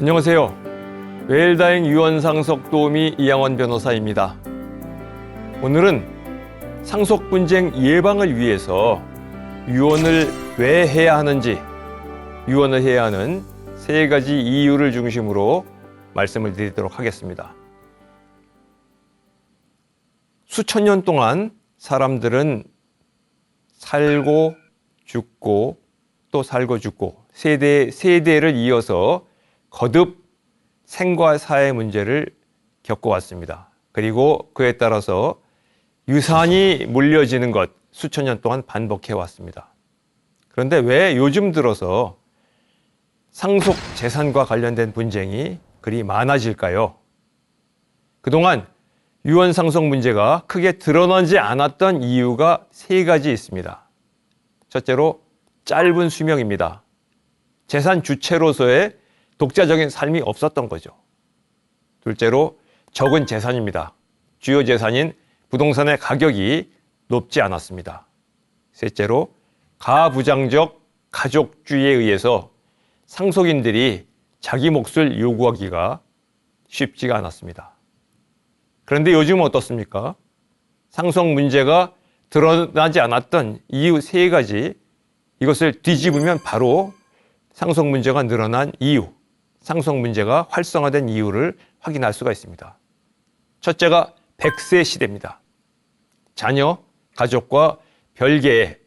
안녕하세요. 웰다잉 유언상속 도우미 이양원 변호사입니다. 오늘은 상속 분쟁 예방을 위해서 유언을 왜 해야 하는지, 유언을 해야 하는 3가지 이유를 중심으로 말씀을 드리도록 하겠습니다. 수천 년 동안 사람들은 살고 죽고 또 살고 죽고 세대를 이어서 거듭 생과 사의 문제를 겪어왔습니다. 그리고 그에 따라서 유산이 물려지는 것 수천 년 동안 반복해 왔습니다. 그런데 왜 요즘 들어서 상속 재산과 관련된 분쟁이 그리 많아질까요? 그동안 유언 상속 문제가 크게 드러나지 않았던 이유가 3가지 있습니다. 첫째로 짧은 수명입니다. 재산 주체로서의 독자적인 삶이 없었던 거죠. 둘째로 적은 재산입니다. 주요 재산인 부동산의 가격이 높지 않았습니다. 셋째로 가부장적 가족주의에 의해서 상속인들이 자기 몫을 요구하기가 쉽지가 않았습니다. 그런데 요즘은 어떻습니까? 상속 문제가 드러나지 않았던 이유 3가지, 이것을 뒤집으면 바로 상속 문제가 늘어난 이유, 상속 문제가 활성화된 이유를 확인할 수가 있습니다. 첫째가 100세 시대입니다. 자녀, 가족과 별개의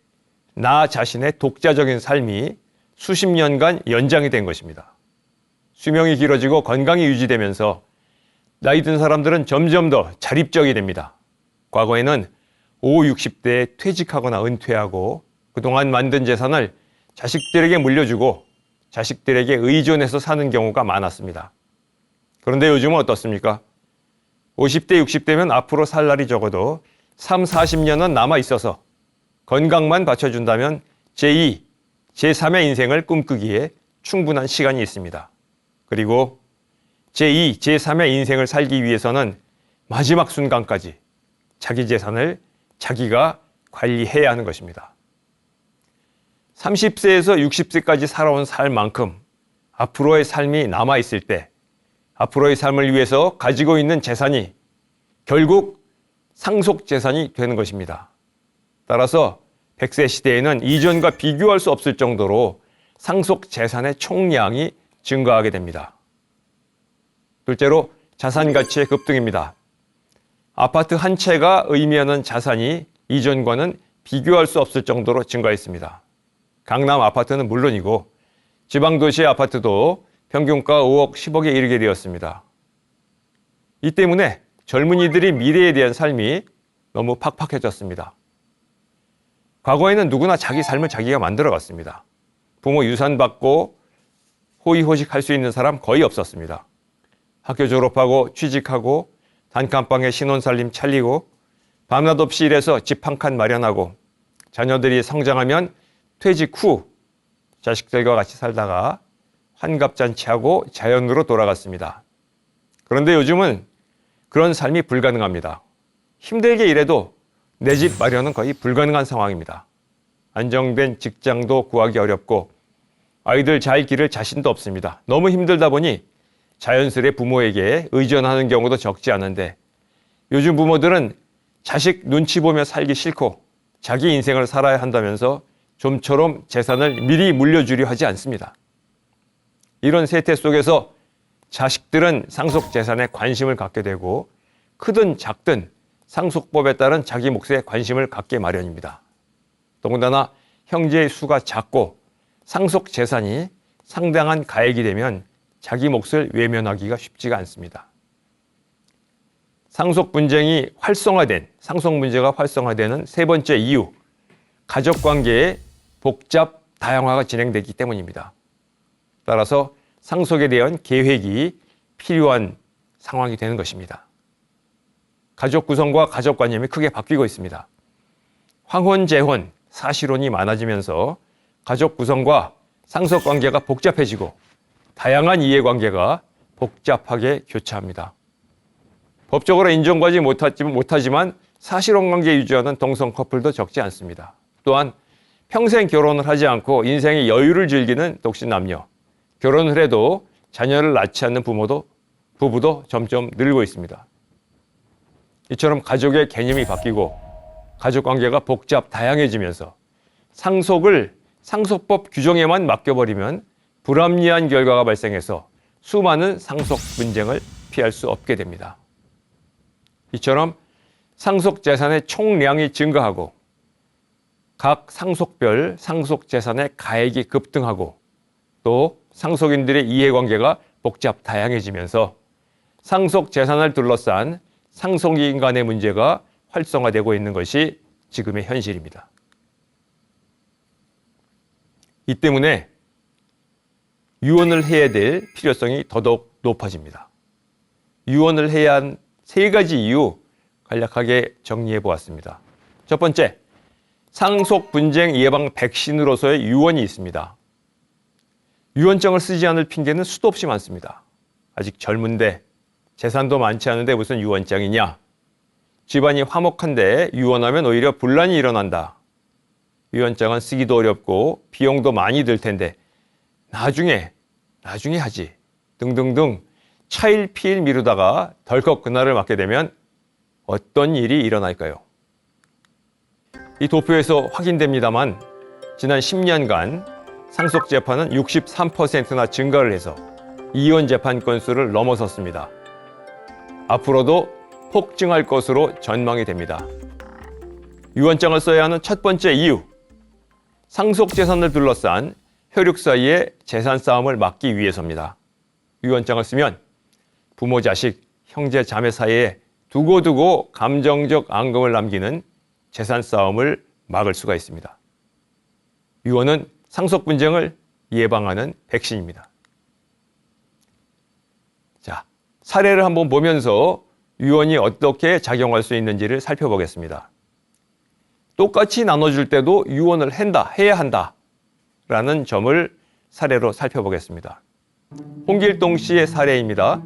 나 자신의 독자적인 삶이 수십 년간 연장이 된 것입니다. 수명이 길어지고 건강이 유지되면서 나이 든 사람들은 점점 더 자립적이 됩니다. 과거에는 50, 60대에 퇴직하거나 은퇴하고 그동안 만든 재산을 자식들에게 물려주고 자식들에게 의존해서 사는 경우가 많았습니다. 그런데 요즘은 어떻습니까? 50대, 60대면 앞으로 살 날이 적어도 3, 40년은 남아 있어서 건강만 받쳐준다면 제2, 제3의 인생을 꿈꾸기에 충분한 시간이 있습니다. 그리고 제2, 제3의 인생을 살기 위해서는 마지막 순간까지 자기 재산을 자기가 관리해야 하는 것입니다. 30세에서 60세까지 살아온 삶만큼 앞으로의 삶이 남아있을 때 앞으로의 삶을 위해서 가지고 있는 재산이 결국 상속 재산이 되는 것입니다. 따라서 100세 시대에는 이전과 비교할 수 없을 정도로 상속 재산의 총량이 증가하게 됩니다. 둘째로 자산 가치의 급등입니다. 아파트 한 채가 의미하는 자산이 이전과는 비교할 수 없을 정도로 증가했습니다. 강남 아파트는 물론이고 지방도시의 아파트도 평균가 5억, 10억에 이르게 되었습니다. 이 때문에 젊은이들이 미래에 대한 삶이 너무 팍팍해졌습니다. 과거에는 누구나 자기 삶을 자기가 만들어갔습니다. 부모 유산 받고 호의호식할 수 있는 사람 거의 없었습니다. 학교 졸업하고 취직하고 단칸방에 신혼살림 차리고 밤낮 없이 일해서 집 한 칸 마련하고 자녀들이 성장하면 퇴직 후 자식들과 같이 살다가 환갑잔치하고 자연으로 돌아갔습니다. 그런데 요즘은 그런 삶이 불가능합니다. 힘들게 일해도 내 집 마련은 거의 불가능한 상황입니다. 안정된 직장도 구하기 어렵고 아이들 잘 기를 자신도 없습니다. 너무 힘들다 보니 자연스레 부모에게 의존하는 경우도 적지 않은데 요즘 부모들은 자식 눈치 보며 살기 싫고 자기 인생을 살아야 한다면서 좀처럼 재산을 미리 물려주려 하지 않습니다. 이런 세태 속에서 자식들은 상속 재산에 관심을 갖게 되고 크든 작든 상속법에 따른 자기 몫에 관심을 갖게 마련입니다. 더군다나 형제의 수가 작고 상속 재산이 상당한 가액이 되면 자기 몫을 외면하기가 쉽지가 않습니다. 상속 분쟁이 활성화된, 상속 문제가 활성화되는 3번째 이유, 가족관계의 복잡 다양화가 진행되기 때문입니다. 따라서 상속에 대한 계획이 필요한 상황이 되는 것입니다. 가족 구성과 가족관념이 크게 바뀌고 있습니다. 황혼, 재혼, 사실혼이 많아지면서 가족 구성과 상속관계가 복잡해지고 다양한 이해관계가 복잡하게 교차합니다. 법적으로 인정받지 못하지만 사실혼관계 유지하는 동성 커플도 적지 않습니다. 또한 평생 결혼을 하지 않고 인생의 여유를 즐기는 독신 남녀, 결혼을 해도 자녀를 낳지 않는 부부도 점점 늘고 있습니다. 이처럼 가족의 개념이 바뀌고 가족관계가 복잡 다양해지면서 상속을 상속법 규정에만 맡겨버리면 불합리한 결과가 발생해서 수많은 상속 분쟁을 피할 수 없게 됩니다. 이처럼 상속 재산의 총량이 증가하고 각 상속별 상속 재산의 가액이 급등하고 또 상속인들의 이해관계가 복잡 다양해지면서 상속 재산을 둘러싼 상속인 간의 문제가 활성화되고 있는 것이 지금의 현실입니다. 이 때문에 유언을 해야 될 필요성이 더더욱 높아집니다. 유언을 해야 한 세 가지 이유 간략하게 정리해 보았습니다. 첫 번째, 상속 분쟁 예방 백신으로서의 유언이 있습니다. 유언장을 쓰지 않을 핑계는 수도 없이 많습니다. 아직 젊은데 재산도 많지 않은데 무슨 유언장이냐? 집안이 화목한데 유언하면 오히려 분란이 일어난다. 유언장은 쓰기도 어렵고 비용도 많이 들 텐데 나중에 하지 등등등 차일피일 미루다가 덜컥 그날을 맞게 되면 어떤 일이 일어날까요? 이 도표에서 확인됩니다만 지난 10년간 상속재판은 63%나 증가를 해서 이혼 재판 건수를 넘어섰습니다. 앞으로도 폭증할 것으로 전망이 됩니다. 유언장을 써야 하는 첫 번째 이유, 상속재산을 둘러싼 혈육 사이의 재산 싸움을 막기 위해서입니다. 유언장을 쓰면 부모, 자식, 형제, 자매 사이에 두고두고 감정적 앙금을 남기는 재산 싸움을 막을 수가 있습니다. 유언은 상속 분쟁을 예방하는 백신입니다. 자, 사례를 한번 보면서 유언이 어떻게 작용할 수 있는지를 살펴보겠습니다. 똑같이 나눠줄 때도 유언을 해야 한다 라는 점을 사례로 살펴보겠습니다. 홍길동 씨의 사례입니다.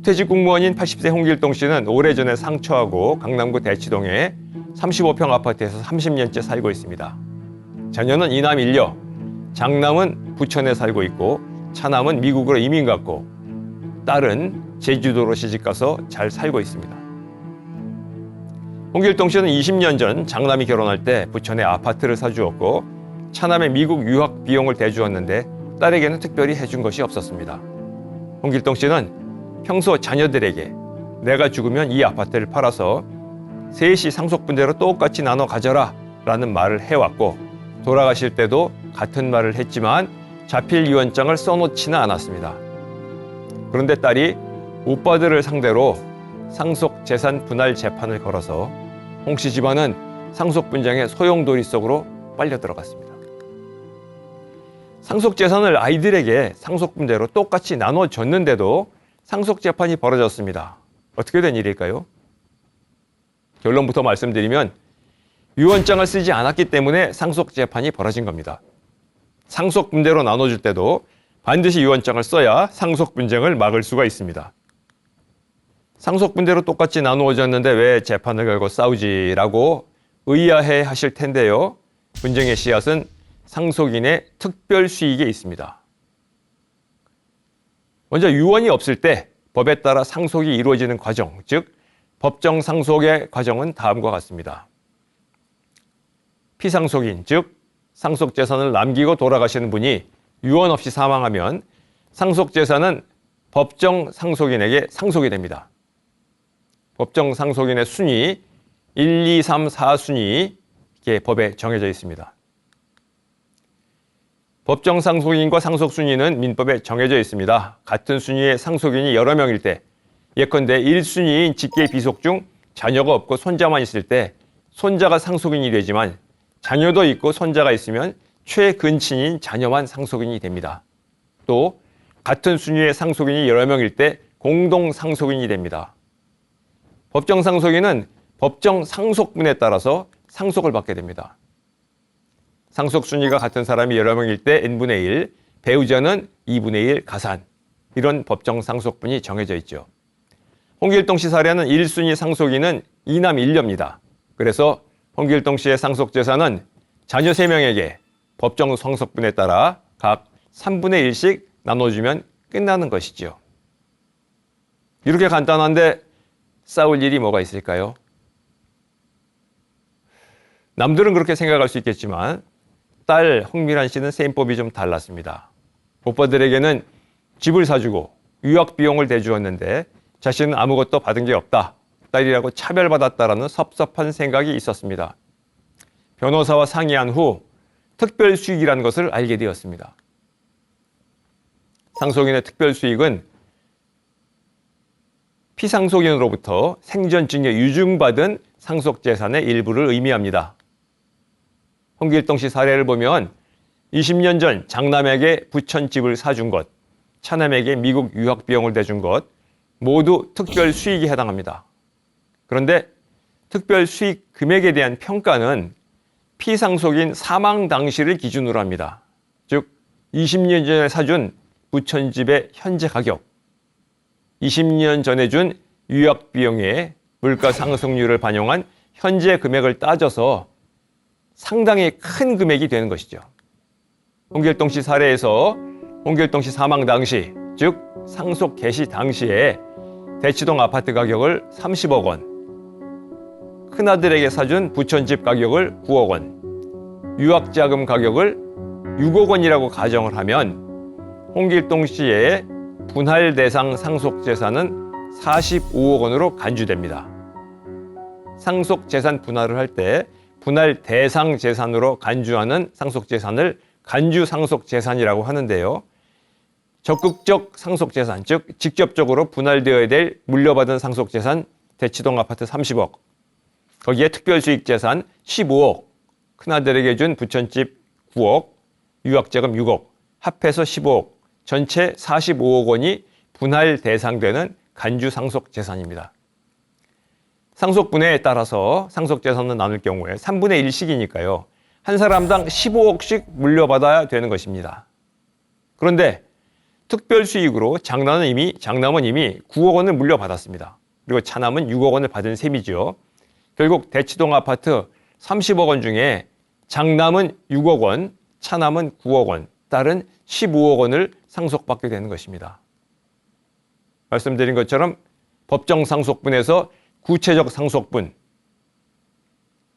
퇴직 공무원인 80세 홍길동 씨는 오래전에 상처하고 강남구 대치동에 35평 아파트에서 30년째 살고 있습니다. 자녀는 이남 일녀, 장남은 부천에 살고 있고 차남은 미국으로 이민 갔고 딸은 제주도로 시집가서 잘 살고 있습니다. 홍길동 씨는 20년 전 장남이 결혼할 때 부천에 아파트를 사주었고 차남의 미국 유학 비용을 대주었는데 딸에게는 특별히 해준 것이 없었습니다. 홍길동 씨는 평소 자녀들에게 내가 죽으면 이 아파트를 팔아서 셋이 상속분대로 똑같이 나눠 가져라 라는 말을 해왔고 돌아가실 때도 같은 말을 했지만 자필 유언장을 써놓지는 않았습니다. 그런데 딸이 오빠들을 상대로 상속 재산 분할 재판을 걸어서 홍 씨 집안은 상속 분쟁의 소용돌이 속으로 빨려 들어갔습니다. 상속 재산을 아이들에게 상속분대로 똑같이 나눠줬는데도 상속 재판이 벌어졌습니다. 어떻게 된 일일까요? 결론부터 말씀드리면 유언장을 쓰지 않았기 때문에 상속 재판이 벌어진 겁니다. 상속 분대로 나눠줄 때도 반드시 유언장을 써야 상속 분쟁을 막을 수가 있습니다. 상속 분대로 똑같이 나누어졌는데 왜 재판을 걸고 싸우지라고 의아해 하실 텐데요. 분쟁의 씨앗은 상속인의 특별 수익에 있습니다. 먼저 유언이 없을 때 법에 따라 상속이 이루어지는 과정, 즉 법정 상속의 과정은 다음과 같습니다. 피상속인, 즉 상속재산을 남기고 돌아가시는 분이 유언 없이 사망하면 상속재산은 법정 상속인에게 상속이 됩니다. 법정 상속인의 순위 1, 2, 3, 4순위 이게 법에 정해져 있습니다. 법정 상속인과 상속순위는 민법에 정해져 있습니다. 같은 순위의 상속인이 여러 명일 때 예컨대 1순위인 직계 비속 중 자녀가 없고 손자만 있을 때 손자가 상속인이 되지만 자녀도 있고 손자가 있으면 최근친인 자녀만 상속인이 됩니다. 또 같은 순위의 상속인이 여러 명일 때 공동 상속인이 됩니다. 법정 상속인은 법정 상속분에 따라서 상속을 받게 됩니다. 상속 순위가 같은 사람이 여러 명일 때 n분의 1, 배우자는 2분의 1 가산, 이런 법정 상속분이 정해져 있죠. 홍길동 씨 사례는 1순위 상속인은 이남 일녀입니다. 그래서 홍길동 씨의 상속재산은 자녀 3명에게 법정 상속분에 따라 각 3분의 1씩 나눠주면 끝나는 것이죠. 이렇게 간단한데 싸울 일이 뭐가 있을까요? 남들은 그렇게 생각할 수 있겠지만 딸 홍미란 씨는 셈법이 좀 달랐습니다. 오빠들에게는 집을 사주고 유학 비용을 대주었는데 자신은 아무것도 받은 게 없다. 딸이라고 차별받았다라는 섭섭한 생각이 있었습니다. 변호사와 상의한 후 특별수익이라는 것을 알게 되었습니다. 상속인의 특별수익은 피상속인으로부터 생전증에 유증받은 상속재산의 일부를 의미합니다. 홍길동 씨 사례를 보면 20년 전 장남에게 부천집을 사준 것, 차남에게 미국 유학 비용을 대준 것 모두 특별수익에 해당합니다. 그런데 특별수익 금액에 대한 평가는 피상속인 사망 당시를 기준으로 합니다. 즉 20년 전에 사준 부천집의 현재 가격, 20년 전에 준 유학 비용의 물가 상승률을 반영한 현재 금액을 따져서 상당히 큰 금액이 되는 것이죠. 홍길동 씨 사례에서 홍길동 씨 사망 당시, 즉 상속 개시 당시에 대치동 아파트 가격을 30억 원, 큰아들에게 사준 부천집 가격을 9억 원, 유학자금 가격을 6억 원이라고 가정을 하면 홍길동 씨의 분할 대상 상속재산은 45억 원으로 간주됩니다. 상속재산 분할을 할 때 분할 대상 재산으로 간주하는 상속재산을 간주상속재산이라고 하는데요. 적극적 상속재산, 즉 직접적으로 분할되어야 될 물려받은 상속재산 대치동 아파트 30억, 거기에 특별수익재산 15억, 큰아들에게 준 부천집 9억, 유학자금 6억, 합해서 15억, 전체 45억 원이 분할 대상되는 간주상속재산입니다. 상속분해에 따라서 상속재산을 나눌 경우에 3분의 1씩이니까요. 한 사람당 15억씩 물려받아야 되는 것입니다. 그런데 특별수익으로 장남은 이미 9억 원을 물려받았습니다. 그리고 차남은 6억 원을 받은 셈이죠. 결국 대치동 아파트 30억 원 중에 장남은 6억 원, 차남은 9억 원, 딸은 15억 원을 상속받게 되는 것입니다. 말씀드린 것처럼 법정 상속분에서 구체적 상속분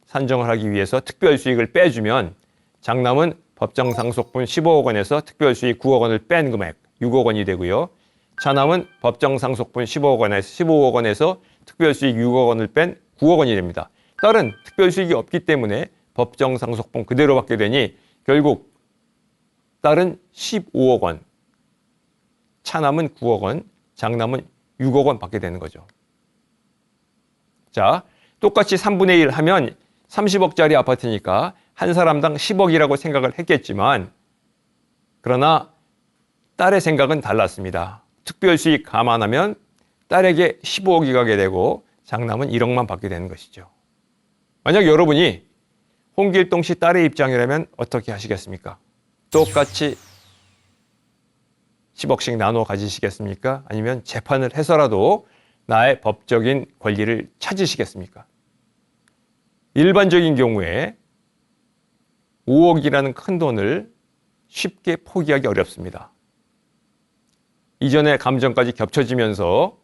산정을 하기 위해서 특별수익을 빼주면 장남은 법정 상속분 15억 원에서 특별수익 9억 원을 뺀 금액 6억 원이 되고요. 차남은 법정 상속분 15억 원에서 특별수익 6억 원을 뺀 9억 원이 됩니다. 딸은 특별수익이 없기 때문에 법정 상속분 그대로 받게 되니 결국 딸은 15억 원, 차남은 9억 원, 장남은 6억 원 받게 되는 거죠. 자, 똑같이 3분의 1 하면 30억짜리 아파트니까 한 사람당 10억이라고 생각을 했겠지만 그러나 딸의 생각은 달랐습니다. 특별수익 감안하면 딸에게 15억이 가게 되고 장남은 1억만 받게 되는 것이죠. 만약 여러분이 홍길동 씨 딸의 입장이라면 어떻게 하시겠습니까? 똑같이 10억씩 나눠 가지시겠습니까? 아니면 재판을 해서라도 나의 법적인 권리를 찾으시겠습니까? 일반적인 경우에 5억이라는 큰 돈을 쉽게 포기하기 어렵습니다. 이전의 감정까지 겹쳐지면서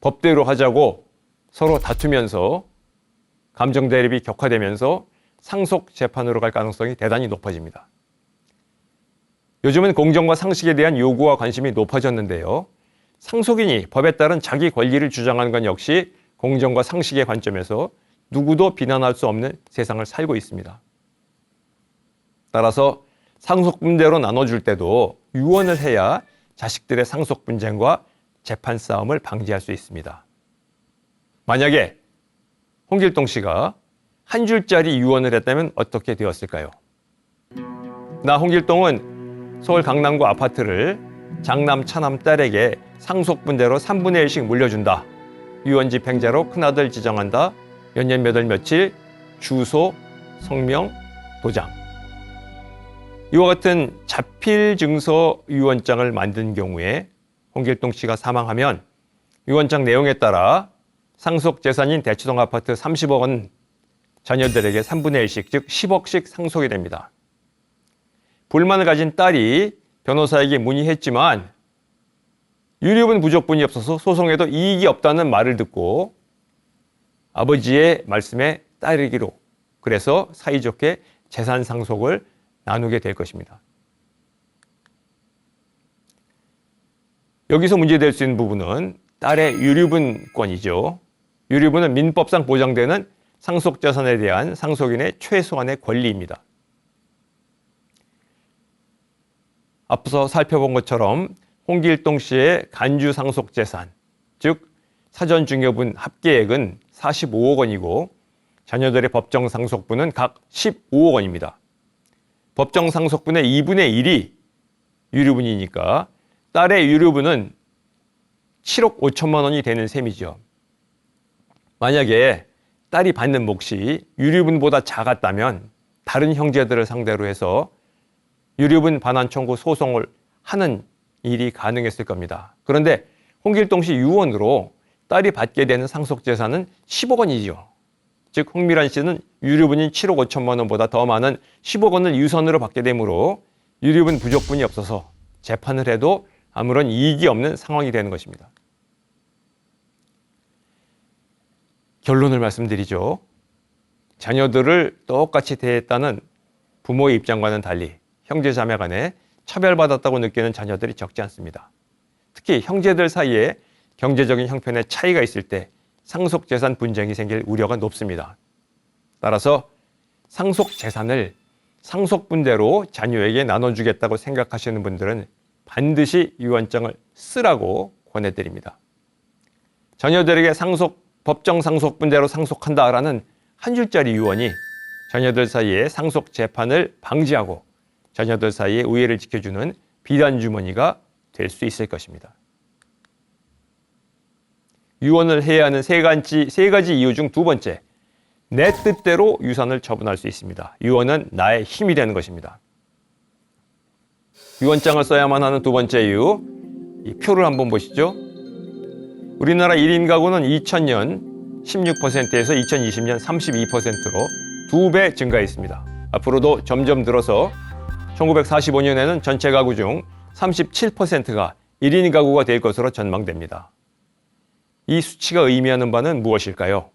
법대로 하자고 서로 다투면서 감정 대립이 격화되면서 상속 재판으로 갈 가능성이 대단히 높아집니다. 요즘은 공정과 상식에 대한 요구와 관심이 높아졌는데요. 상속인이 법에 따른 자기 권리를 주장하는 건 역시 공정과 상식의 관점에서 누구도 비난할 수 없는 세상을 살고 있습니다. 따라서 상속분대로 나눠줄 때도 유언을 해야 자식들의 상속 분쟁과 재판 싸움을 방지할 수 있습니다. 만약에 홍길동 씨가 한 줄짜리 유언을 했다면 어떻게 되었을까요? 나 홍길동은 서울 강남구 아파트를 장남, 차남, 딸에게 상속분대로 3분의 1씩 물려준다. 유언집행자로 큰아들 지정한다. 몇 년 몇 월 며칠, 주소, 성명, 도장. 이와 같은 자필증서 유언장을 만든 경우에 홍길동 씨가 사망하면 유언장 내용에 따라 상속재산인 대치동 아파트 30억 원 자녀들에게 3분의 1씩, 즉 10억씩 상속이 됩니다. 불만을 가진 딸이 변호사에게 문의했지만 유류분 부족분이 없어서 소송에도 이익이 없다는 말을 듣고 아버지의 말씀에 따르기로, 그래서 사이좋게 재산 상속을 나누게 될 것입니다. 여기서 문제될 수 있는 부분은 딸의 유류분권이죠. 유류분은 민법상 보장되는 상속재산에 대한 상속인의 최소한의 권리입니다. 앞서 살펴본 것처럼 홍길동 씨의 간주 상속재산, 즉 사전증여분 합계액은 45억 원이고 자녀들의 법정 상속분은 각 15억 원입니다. 법정 상속분의 2분의 1이 유류분이니까 딸의 유류분은 7억 5천만 원이 되는 셈이죠. 만약에 딸이 받는 몫이 유류분보다 작았다면 다른 형제들을 상대로 해서 유류분 반환 청구 소송을 하는 일이 가능했을 겁니다. 그런데 홍길동 씨 유언으로 딸이 받게 되는 상속재산은 10억 원이죠. 즉 홍미란 씨는 유류분인 7억 5천만 원보다 더 많은 10억 원을 유선으로 받게 되므로 유류분 부족분이 없어서 재판을 해도 아무런 이익이 없는 상황이 되는 것입니다. 결론을 말씀드리죠. 자녀들을 똑같이 대했다는 부모의 입장과는 달리 형제 자매 간에 차별받았다고 느끼는 자녀들이 적지 않습니다. 특히 형제들 사이에 경제적인 형편의 차이가 있을 때 상속재산 분쟁이 생길 우려가 높습니다. 따라서 상속재산을 상속분대로 자녀에게 나눠주겠다고 생각하시는 분들은 반드시 유언장을 쓰라고 권해드립니다. 자녀들에게 법정 상속분대로 상속한다라는 한 줄짜리 유언이 자녀들 사이에 상속재판을 방지하고 자녀들 사이의 우애를 지켜주는 비단주머니가 될 수 있을 것입니다. 유언을 해야 하는 세 가지 이유 중 두 번째, 내 뜻대로 유산을 처분할 수 있습니다. 유언은 나의 힘이 되는 것입니다. 유언장을 써야만 하는 두 번째 이유, 이 표를 한번 보시죠. 우리나라 1인 가구는 2000년 16%에서 2020년 32%로 2배 증가했습니다. 앞으로도 점점 늘어서 1945년에는 전체 가구 중 37%가 1인 가구가 될 것으로 전망됩니다. 이 수치가 의미하는 바는 무엇일까요?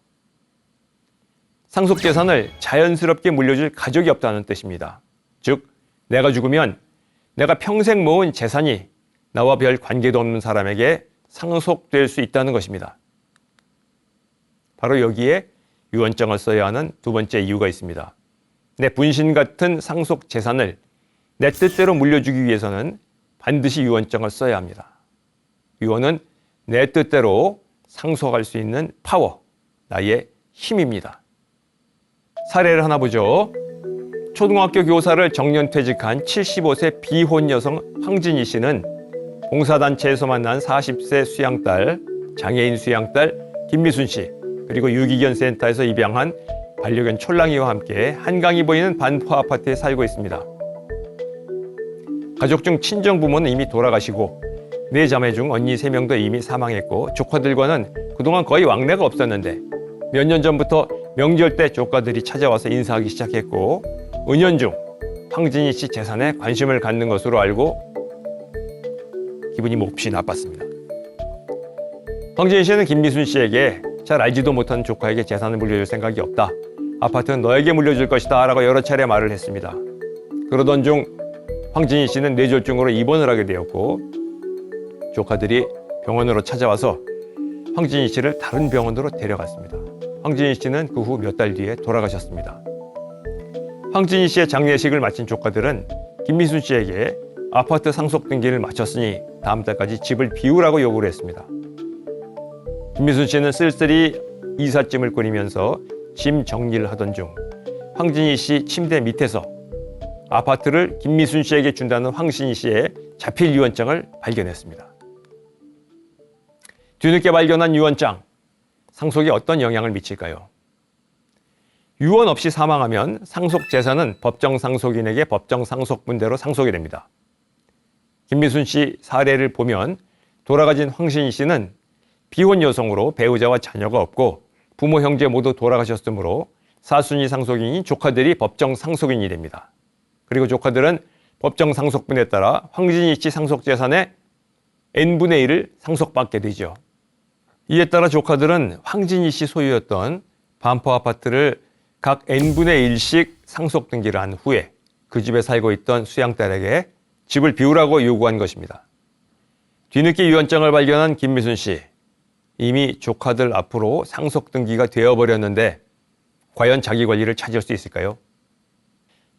상속재산을 자연스럽게 물려줄 가족이 없다는 뜻입니다. 즉, 내가 죽으면 내가 평생 모은 재산이 나와 별 관계도 없는 사람에게 상속될 수 있다는 것입니다. 바로 여기에 유언장을 써야 하는 두 번째 이유가 있습니다. 내 분신 같은 상속재산을 내 뜻대로 물려주기 위해서는 반드시 유언장을 써야 합니다. 유언은 내 뜻대로 상속할 수 있는 파워, 나의 힘입니다. 사례를 하나 보죠. 초등학교 교사를 정년퇴직한 75세 비혼 여성 황진희 씨는 봉사단체에서 만난 40세 수양딸, 장애인 수양딸 김미순 씨, 그리고 유기견 센터에서 입양한 반려견 촐랑이와 함께 한강이 보이는 반포 아파트에 살고 있습니다. 가족 중 친정 부모는 이미 돌아가시고 네 자매 중 언니 3명도 이미 사망했고 조카들과는 그동안 거의 왕래가 없었는데 몇 년 전부터 명절 때 조카들이 찾아와서 인사하기 시작했고 은연중 황진희 씨 재산에 관심을 갖는 것으로 알고 기분이 몹시 나빴습니다. 황진희 씨는 김미순 씨에게 잘 알지도 못한 조카에게 재산을 물려줄 생각이 없다. 아파트는 너에게 물려줄 것이다 라고 여러 차례 말을 했습니다. 그러던 중 황진희 씨는 뇌졸중으로 입원을 하게 되었고 조카들이 병원으로 찾아와서 황진희 씨를 다른 병원으로 데려갔습니다. 황진희 씨는 그 후 몇 달 뒤에 돌아가셨습니다. 황진희 씨의 장례식을 마친 조카들은 김미순 씨에게 아파트 상속 등기를 마쳤으니 다음 달까지 집을 비우라고 요구를 했습니다. 김미순 씨는 쓸쓸히 이삿짐을 꾸리면서 짐 정리를 하던 중 황진희 씨 침대 밑에서 아파트를 김미순 씨에게 준다는 황진희 씨의 자필 유언장을 발견했습니다. 뒤늦게 발견한 유언장, 상속에 어떤 영향을 미칠까요? 유언 없이 사망하면 상속 재산은 법정 상속인에게 법정 상속분대로 상속이 됩니다. 김미순 씨 사례를 보면 돌아가신 황진희 씨는 비혼 여성으로 배우자와 자녀가 없고 부모 형제 모두 돌아가셨으므로 사순위 상속인인 조카들이 법정 상속인이 됩니다. 그리고 조카들은 법정 상속분에 따라 황진희 씨 상속 재산의 n분의 1을 상속받게 되죠. 이에 따라 조카들은 황진희 씨 소유였던 반포 아파트를 각 n분의 1씩 상속 등기를 한 후에 그 집에 살고 있던 수양딸에게 집을 비우라고 요구한 것입니다. 뒤늦게 유언장을 발견한 김미순 씨. 이미 조카들 앞으로 상속 등기가 되어버렸는데 과연 자기 권리를 찾을 수 있을까요?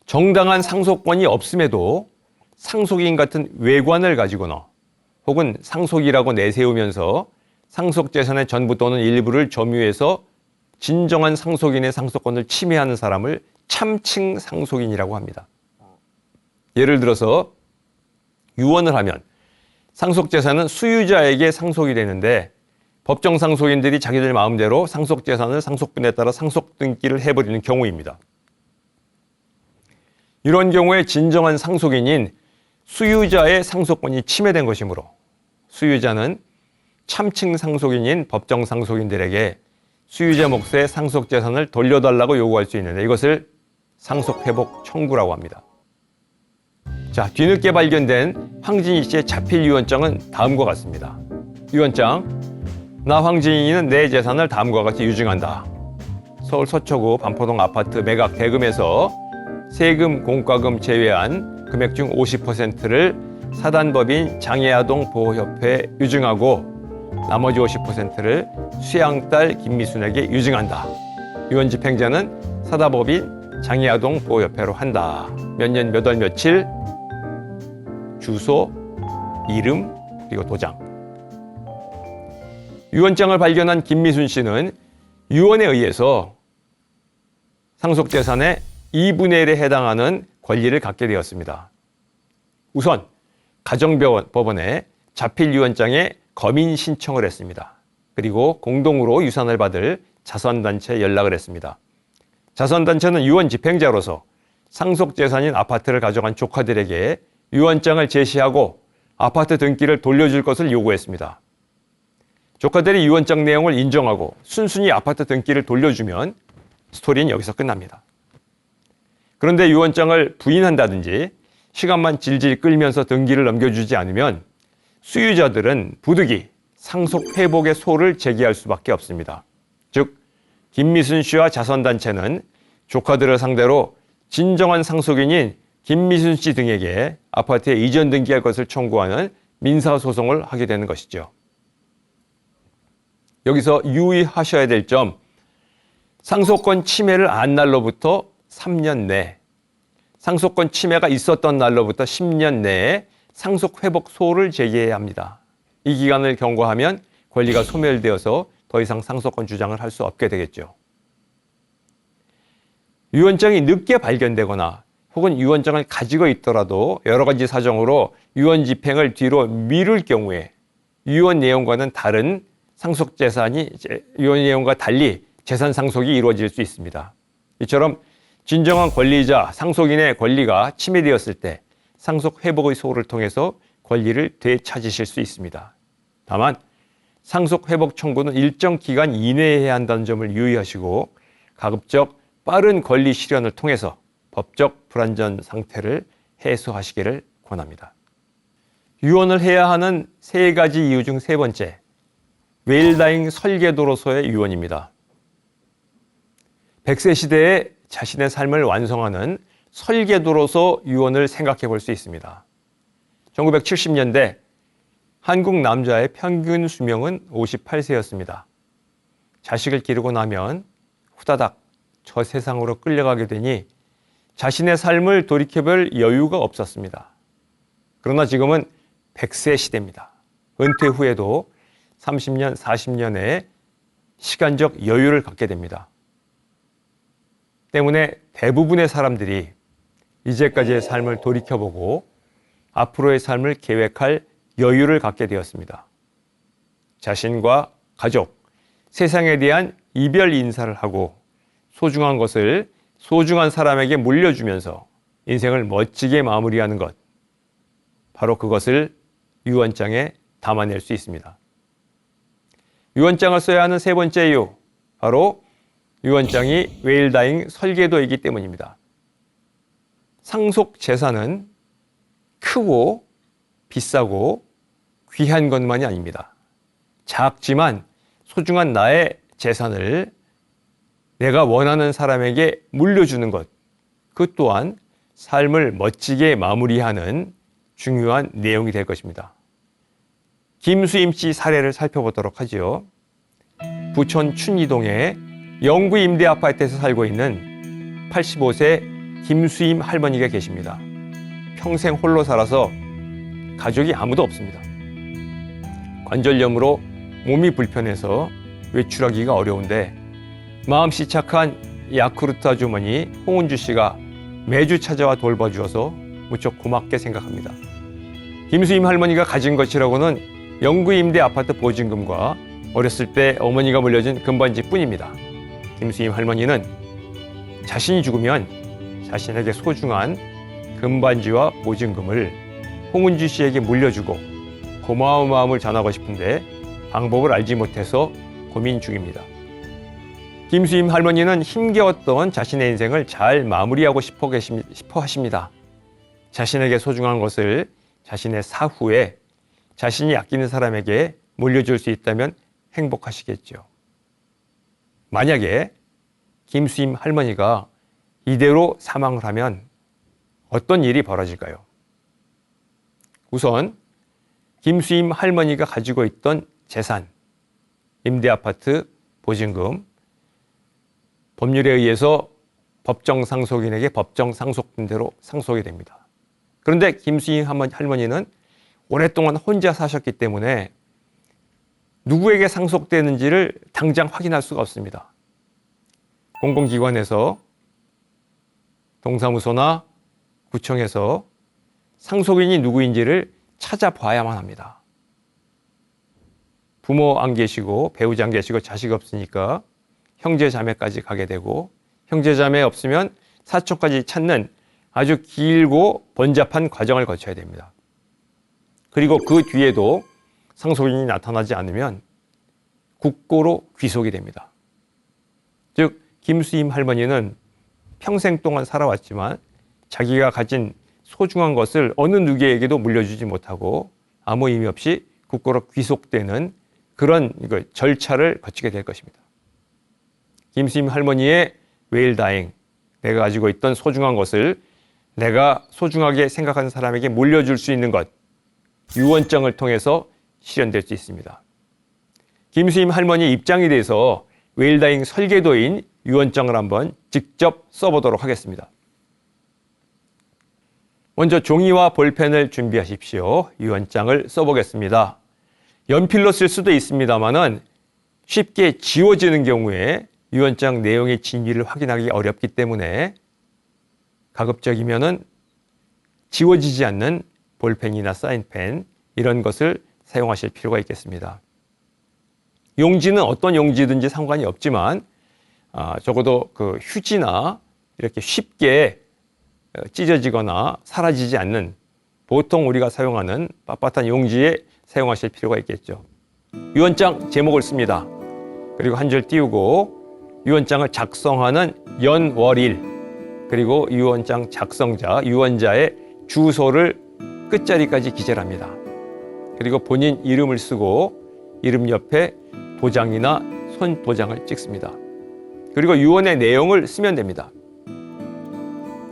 정당한 상속권이 없음에도 상속인 같은 외관을 가지거나 혹은 상속이라고 내세우면서 상속재산의 전부 또는 일부를 점유해서 진정한 상속인의 상속권을 침해하는 사람을 참칭 상속인이라고 합니다. 예를 들어서 유언을 하면 상속재산은 수유자에게 상속이 되는데 법정 상속인들이 자기들 마음대로 상속재산을 상속분에 따라 상속등기를 해버리는 경우입니다. 이런 경우에 진정한 상속인인 수유자의 상속권이 침해된 것이므로 수유자는 참칭 상속인인 법정 상속인들에게 수유자 몫의 상속재산을 돌려달라고 요구할 수 있는데 이것을 상속회복 청구라고 합니다. 자, 뒤늦게 발견된 황진희 씨의 자필 유언장은 다음과 같습니다. 유언장. 나 황진희는 내 재산을 다음과 같이 유증한다. 서울 서초구 반포동 아파트 매각 대금에서 세금, 공과금 제외한 금액 중 50%를 사단법인 장애아동 보호협회에 유증하고 나머지 50%를 수양딸 김미순에게 유증한다. 유언 집행자는 사단법인 장애아동 보호협회로 한다. 몇 년 몇 월 며칠 주소, 이름, 그리고 도장. 유언장을 발견한 김미순 씨는 유언에 의해서 상속재산의 2분의 1에 해당하는 권리를 갖게 되었습니다. 우선 가정법원에 자필 유언장에 검인 신청을 했습니다. 그리고 공동으로 유산을 받을 자선단체에 연락을 했습니다. 자선단체는 유언 집행자로서 상속재산인 아파트를 가져간 조카들에게 유언장을 제시하고 아파트 등기를 돌려줄 것을 요구했습니다. 조카들이 유언장 내용을 인정하고 순순히 아파트 등기를 돌려주면 스토리는 여기서 끝납니다. 그런데 유언장을 부인한다든지 시간만 질질 끌면서 등기를 넘겨주지 않으면 수유자들은 부득이 상속회복의 소를 제기할 수밖에 없습니다. 즉, 김미순 씨와 자선단체는 조카들을 상대로 진정한 상속인인 김미순 씨 등에게 아파트에 이전 등기할 것을 청구하는 민사소송을 하게 되는 것이죠. 여기서 유의하셔야 될 점, 상속권 침해를 안 날로부터 3년 내, 상속권 침해가 있었던 날로부터 10년 내에 상속회복소를 제기해야 합니다. 이 기간을 경과하면 권리가 소멸되어서 더 이상 상속권 주장을 할 수 없게 되겠죠. 유언장이 늦게 발견되거나 혹은 유언장을 가지고 있더라도 여러 가지 사정으로 유언 집행을 뒤로 미룰 경우에 유언 내용과는 다른 상속재산이 유언 내용과 달리 재산 상속이 이루어질 수 있습니다. 이처럼 진정한 권리자, 상속인의 권리가 침해되었을 때 상속회복의 소를 통해서 권리를 되찾으실 수 있습니다. 다만 상속회복 청구는 일정 기간 이내에 해야 한다는 점을 유의하시고 가급적 빠른 권리 실현을 통해서 법적 불안전 상태를 해소하시기를 권합니다. 유언을 해야 하는 세 가지 이유 중 세 번째, 웰다잉 설계도로서의 유언입니다. 100세 시대에 자신의 삶을 완성하는 설계도로서 유언을 생각해 볼 수 있습니다. 1970년대 한국 남자의 평균 수명은 58세였습니다. 자식을 기르고 나면 후다닥 저 세상으로 끌려가게 되니 자신의 삶을 돌이켜볼 여유가 없었습니다. 그러나 지금은 100세 시대입니다. 은퇴 후에도 30년, 40년의 시간적 여유를 갖게 됩니다. 때문에 대부분의 사람들이 이제까지의 삶을 돌이켜보고 앞으로의 삶을 계획할 여유를 갖게 되었습니다. 자신과 가족, 세상에 대한 이별 인사를 하고 소중한 것을 소중한 사람에게 물려주면서 인생을 멋지게 마무리하는 것, 바로 그것을 유언장에 담아낼 수 있습니다. 유언장을 써야 하는 세 번째 이유, 바로 유언장이 웰다잉 설계도이기 때문입니다. 상속 재산은 크고 비싸고 귀한 것만이 아닙니다. 작지만 소중한 나의 재산을 내가 원하는 사람에게 물려주는 것, 그 또한 삶을 멋지게 마무리하는 중요한 내용이 될 것입니다. 김수임 씨 사례를 살펴보도록 하죠. 부천 춘이동의 영구 임대 아파트에서 살고 있는 85세 김수임 할머니가 계십니다. 평생 홀로 살아서 가족이 아무도 없습니다. 관절염으로 몸이 불편해서 외출하기가 어려운데 마음씨 착한 야쿠르트 아주머니 홍은주 씨가 매주 찾아와 돌봐주어서 무척 고맙게 생각합니다. 김수임 할머니가 가진 것이라고는 영구 임대 아파트 보증금과 어렸을 때 어머니가 물려준 금반지 뿐입니다. 김수임 할머니는 자신이 죽으면 자신에게 소중한 금반지와 보증금을 홍은주 씨에게 물려주고 고마운 마음을 전하고 싶은데 방법을 알지 못해서 고민 중입니다. 김수임 할머니는 힘겨웠던 자신의 인생을 잘 마무리하고 싶어 하십니다. 자신에게 소중한 것을 자신의 사후에 자신이 아끼는 사람에게 물려줄 수 있다면 행복하시겠죠. 만약에 김수임 할머니가 이대로 사망을 하면 어떤 일이 벌어질까요? 우선 김수임 할머니가 가지고 있던 재산, 임대아파트, 보증금, 법률에 의해서 법정 상속인에게 법정 상속된 대로 상속이 됩니다. 그런데 김수임 할머니는 오랫동안 혼자 사셨기 때문에 누구에게 상속되는지를 당장 확인할 수가 없습니다. 공공기관에서, 동사무소나 구청에서 상속인이 누구인지를 찾아봐야만 합니다. 부모 안 계시고 배우자 안 계시고 자식 없으니까 형제 자매까지 가게 되고 형제 자매 없으면 사촌까지 찾는 아주 길고 번잡한 과정을 거쳐야 됩니다. 그리고 그 뒤에도 상속인이 나타나지 않으면 국고로 귀속이 됩니다. 즉 김수임 할머니는 평생 동안 살아왔지만 자기가 가진 소중한 것을 어느 누구에게도 물려주지 못하고 아무 의미 없이 국고로 귀속되는 그런 절차를 거치게 될 것입니다. 김수임 할머니의 웨일다잉, 내가 가지고 있던 소중한 것을 내가 소중하게 생각하는 사람에게 물려줄 수 있는 것, 유언장을 통해서 실현될 수 있습니다. 김수임 할머니 입장에 대해서 웨일다잉 설계도인 유언장을 한번 직접 써보도록 하겠습니다. 먼저 종이와 볼펜을 준비하십시오. 유언장을 써보겠습니다. 연필로 쓸 수도 있습니다만은 쉽게 지워지는 경우에 유언장 내용의 진위를 확인하기 어렵기 때문에 가급적이면은 지워지지 않는 볼펜이나 사인펜 이런 것을 사용하실 필요가 있겠습니다. 용지는 어떤 용지든지 상관이 없지만 적어도 그 휴지나 이렇게 쉽게 찢어지거나 사라지지 않는 보통 우리가 사용하는 빳빳한 용지에 사용하실 필요가 있겠죠. 유언장 제목을 씁니다. 그리고 한 줄 띄우고 유언장을 작성하는 연, 월, 일 그리고 유언장 작성자, 유언자의 주소를 끝자리까지 기재합니다. 그리고 본인 이름을 쓰고 이름 옆에 도장이나 손 도장을 찍습니다. 그리고 유언의 내용을 쓰면 됩니다.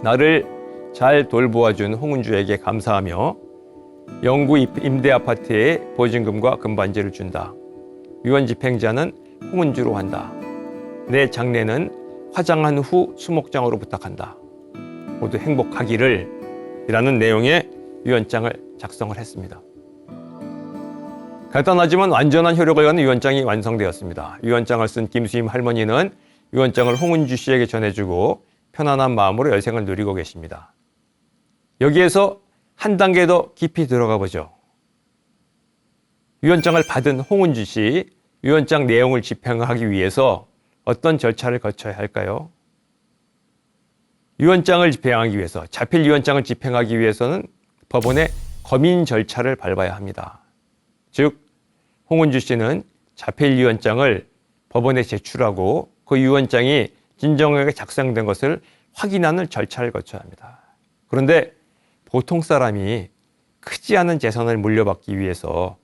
나를 잘 돌보아준 홍은주에게 감사하며 영구 임대아파트에 보증금과 금반지를 준다. 유언 집행자는 홍은주로 한다. 내 장례는 화장한 후 수목장으로 부탁한다. 모두 행복하기를 이라는 내용의 유언장을 작성을 했습니다. 간단하지만 완전한 효력을 갖는 유언장이 완성되었습니다. 유언장을 쓴 김수임 할머니는 유언장을 홍은주 씨에게 전해주고 편안한 마음으로 열생을 누리고 계십니다. 여기에서 한 단계 더 깊이 들어가 보죠. 유언장을 받은 홍은주 씨, 유언장 내용을 집행하기 위해서 어떤 절차를 거쳐야 할까요? 유언장을 집행하기 위해서, 자필 유언장을 집행하기 위해서는 법원의 검인 절차를 밟아야 합니다. 즉, 홍은주 씨는 자필 유언장을 법원에 제출하고 그 유언장이 진정하게 작성된 것을 확인하는 절차를 거쳐야 합니다. 그런데 보통 사람이 크지 않은 재산을 물려받기 위해서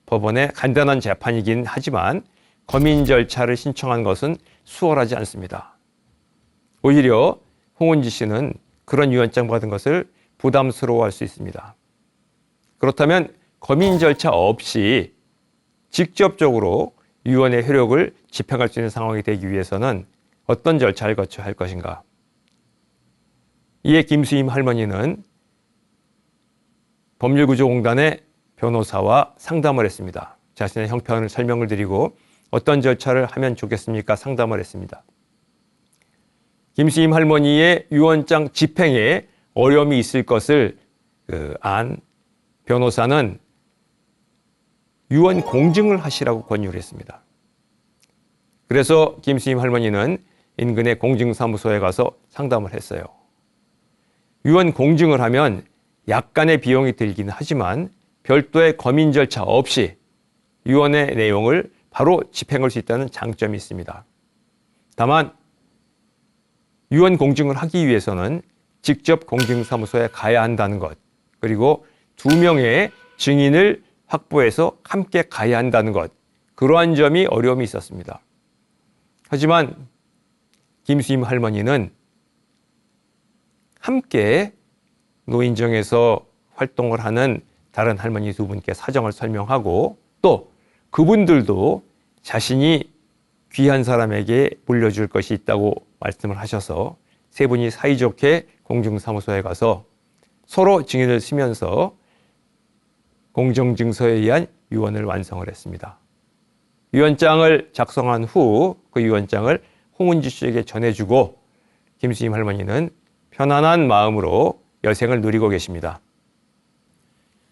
법원의 간단한 재판이긴 하지만 검인 절차를 신청한 것은 수월하지 않습니다. 오히려 홍은지 씨는 그런 유언장 받은 것을 부담스러워할 수 있습니다. 그렇다면 검인 절차 없이 직접적으로 유언의 효력을 집행할 수 있는 상황이 되기 위해서는 어떤 절차를 거쳐야 할 것인가? 이에 김수임 할머니는 법률구조공단의 변호사와 상담을 했습니다. 자신의 형편을 설명을 드리고 어떤 절차를 하면 좋겠습니까? 상담을 했습니다. 김수임 할머니의 유언장 집행에 어려움이 있을 것을 안 변호사는 유언 공증을 하시라고 권유를 했습니다. 그래서 김수임 할머니는 인근의 공증사무소에 가서 상담을 했어요. 유언 공증을 하면 약간의 비용이 들긴 하지만 별도의 검인 절차 없이 유언의 내용을 바로 집행할 수 있다는 장점이 있습니다. 다만 유언 공증을 하기 위해서는 직접 공증사무소에 가야 한다는 것, 그리고 2명의 증인을 확보해서 함께 가야 한다는 것, 그러한 점이 어려움이 있었습니다. 하지만 김수임 할머니는 함께 노인정에서 활동을 하는 다른 할머니 2분께 사정을 설명하고 또 그분들도 자신이 귀한 사람에게 물려줄 것이 있다고 말씀을 하셔서 3분이 사이좋게 공증사무소에 가서 서로 증인을 쓰면서 공정증서에 의한 유언을 완성을 했습니다. 유언장을 작성한 후 그 유언장을 홍은지 씨에게 전해주고 김수임 할머니는 편안한 마음으로 여생을 누리고 계십니다.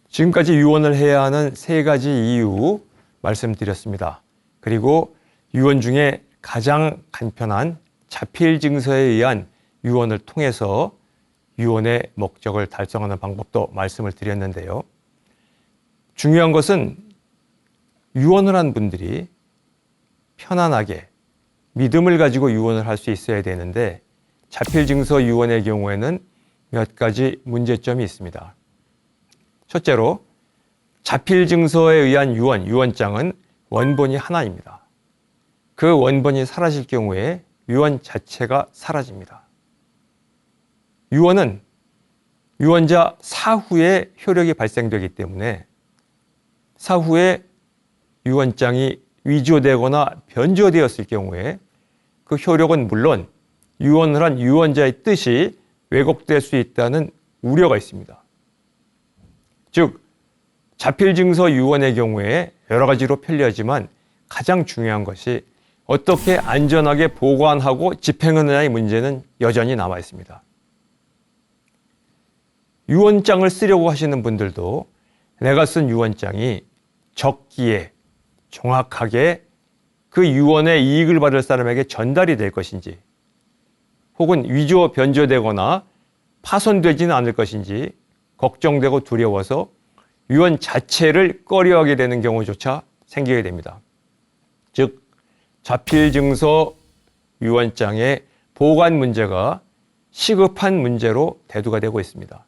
지금까지 유언을 해야 하는 3가지 이유 말씀드렸습니다. 그리고 유언 중에 가장 간편한 자필증서에 의한 유언을 통해서 유언의 목적을 달성하는 방법도 말씀을 드렸는데요. 중요한 것은 유언을 한 분들이 편안하게 믿음을 가지고 유언을 할 수 있어야 되는데 자필증서 유언의 경우에는 몇 가지 문제점이 있습니다. 첫째로 자필증서에 의한 유언장은 원본이 하나입니다. 그 원본이 사라질 경우에 유언 자체가 사라집니다. 유언은 유언자 사후에 효력이 발생되기 때문에 사후에 유언장이 위조되거나 변조되었을 경우에 그 효력은 물론 유언을 한 유언자의 뜻이 왜곡될 수 있다는 우려가 있습니다. 즉, 자필증서 유언의 경우에 여러 가지로 편리하지만 가장 중요한 것이 어떻게 안전하게 보관하고 집행하느냐의 문제는 여전히 남아 있습니다. 유언장을 쓰려고 하시는 분들도 내가 쓴 유언장이 적기에 정확하게 그 유언의 이익을 받을 사람에게 전달이 될 것인지 혹은 위조 변조되거나 파손되지는 않을 것인지 걱정되고 두려워서 유언 자체를 꺼려하게 되는 경우조차 생기게 됩니다. 즉, 자필증서 유언장의 보관 문제가 시급한 문제로 대두가 되고 있습니다.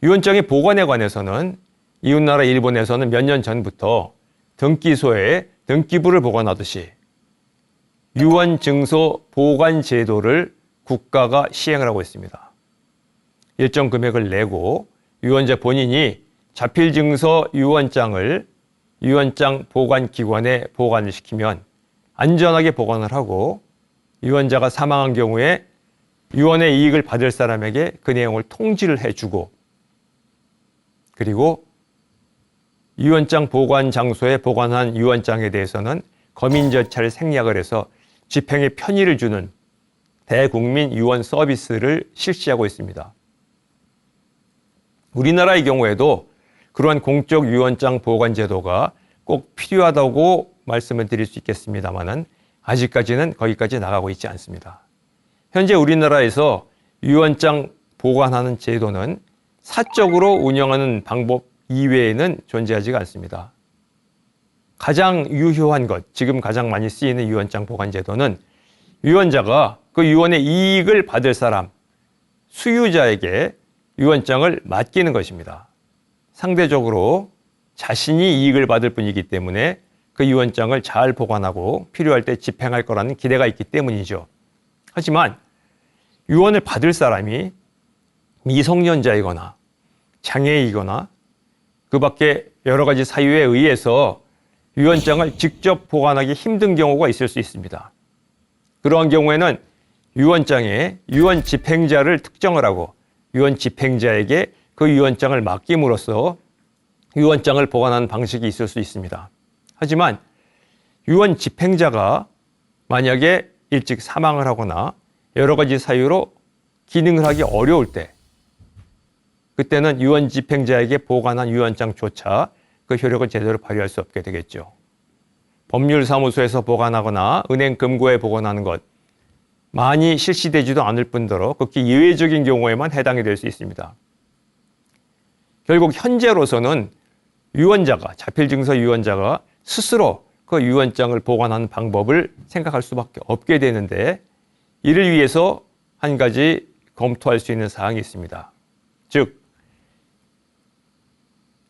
유언장의 보관에 관해서는 이웃나라 일본에서는 몇 년 전부터 등기소에 등기부를 보관하듯이 유언증서 보관 제도를 국가가 시행을 하고 있습니다. 일정 금액을 내고 유언자 본인이 자필증서 유언장을 유언장 보관기관에 보관을 시키면 안전하게 보관을 하고 유언자가 사망한 경우에 유언의 이익을 받을 사람에게 그 내용을 통지를 해주고 그리고 유언장 보관 장소에 보관한 유언장에 대해서는 검인 절차를 생략을 해서 집행에 편의를 주는 대국민 유언 서비스를 실시하고 있습니다. 우리나라의 경우에도 그러한 공적 유언장 보관 제도가 꼭 필요하다고 말씀을 드릴 수 있겠습니다만은 아직까지는 거기까지 나가고 있지 않습니다. 현재 우리나라에서 유언장 보관하는 제도는 사적으로 운영하는 방법 이외에는 존재하지가 않습니다. 가장 유효한 것, 지금 가장 많이 쓰이는 유언장 보관 제도는 유언자가 그 유언의 이익을 받을 사람, 수유자에게 유언장을 맡기는 것입니다. 상대적으로 자신이 이익을 받을 뿐이기 때문에 그 유언장을 잘 보관하고 필요할 때 집행할 거라는 기대가 있기 때문이죠. 하지만 유언을 받을 사람이 미성년자이거나 장애이거나 그 밖에 여러 가지 사유에 의해서 유언장을 직접 보관하기 힘든 경우가 있을 수 있습니다. 그러한 경우에는 유언장에 유언 집행자를 특정을 하고 유언 집행자에게 그 유언장을 맡김으로써 유언장을 보관하는 방식이 있을 수 있습니다. 하지만 유언 집행자가 만약에 일찍 사망을 하거나 여러 가지 사유로 기능을 하기 어려울 때 그때는 유언 집행자에게 보관한 유언장조차 그 효력을 제대로 발휘할 수 없게 되겠죠. 법률사무소에서 보관하거나 은행 금고에 보관하는 것 많이 실시되지도 않을 뿐더러 극히 예외적인 경우에만 해당이 될 수 있습니다. 결국 현재로서는 유언자가 자필증서 유언자가 스스로 그 유언장을 보관하는 방법을 생각할 수밖에 없게 되는데 이를 위해서 한 가지 검토할 수 있는 사항이 있습니다. 즉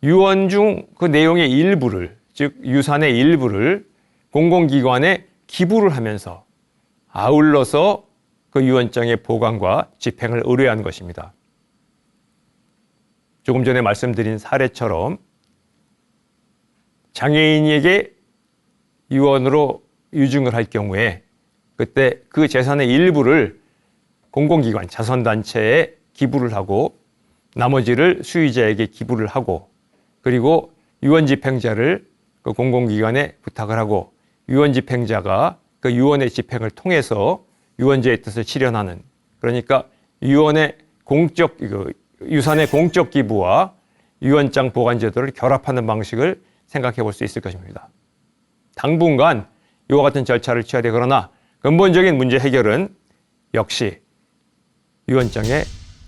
유언 중 그 내용의 일부를 즉 유산의 일부를 공공기관에 기부를 하면서 아울러서 그 유언장의 보관과 집행을 의뢰한 것입니다. 조금 전에 말씀드린 사례처럼 장애인에게 유언으로 유증을 할 경우에 그때 그 재산의 일부를 공공기관, 자선단체에 기부를 하고 나머지를 수의자에게 기부를 하고 그리고 유언집행자를 그 공공기관에 부탁을 하고 유언집행자가 그 유언의 집행을 통해서 유언자의 뜻을 실현하는 그러니까 유언의 유산의 공적 기부와 유언장 보관 제도를 결합하는 방식을 생각해 볼 수 있을 것입니다. 당분간 이와 같은 절차를 취해야 돼. 그러나 근본적인 문제 해결은 역시 유언장의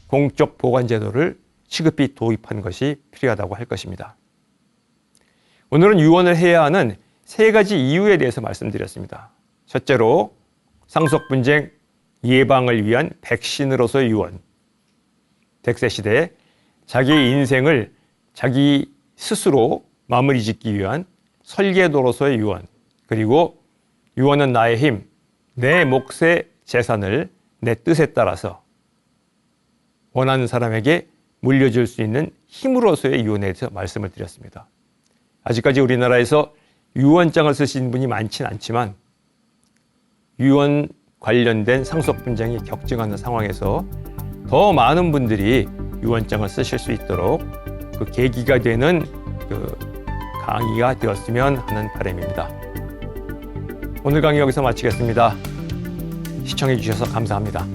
공적 보관 제도를 시급히 도입하는 것이 필요하다고 할 것입니다. 오늘은 유언을 해야 하는 세 가지 이유에 대해서 말씀드렸습니다. 첫째로 상속 분쟁 예방을 위한 백신으로서의 유언. 백세 시대에 자기의 인생을 자기 스스로 마무리 짓기 위한 설계도로서의 유언. 그리고 유언은 나의 힘, 내 몫의 재산을 내 뜻에 따라서 원하는 사람에게 물려줄 수 있는 힘으로서의 유언에 대해서 말씀을 드렸습니다. 아직까지 우리나라에서 유언장을 쓰신 분이 많지는 않지만 유언 관련된 상속 분쟁이 격증하는 상황에서 더 많은 분들이 유언장을 쓰실 수 있도록 그 계기가 되는 그 강의가 되었으면 하는 바람입니다. 오늘 강의 여기서 마치겠습니다. 시청해 주셔서 감사합니다.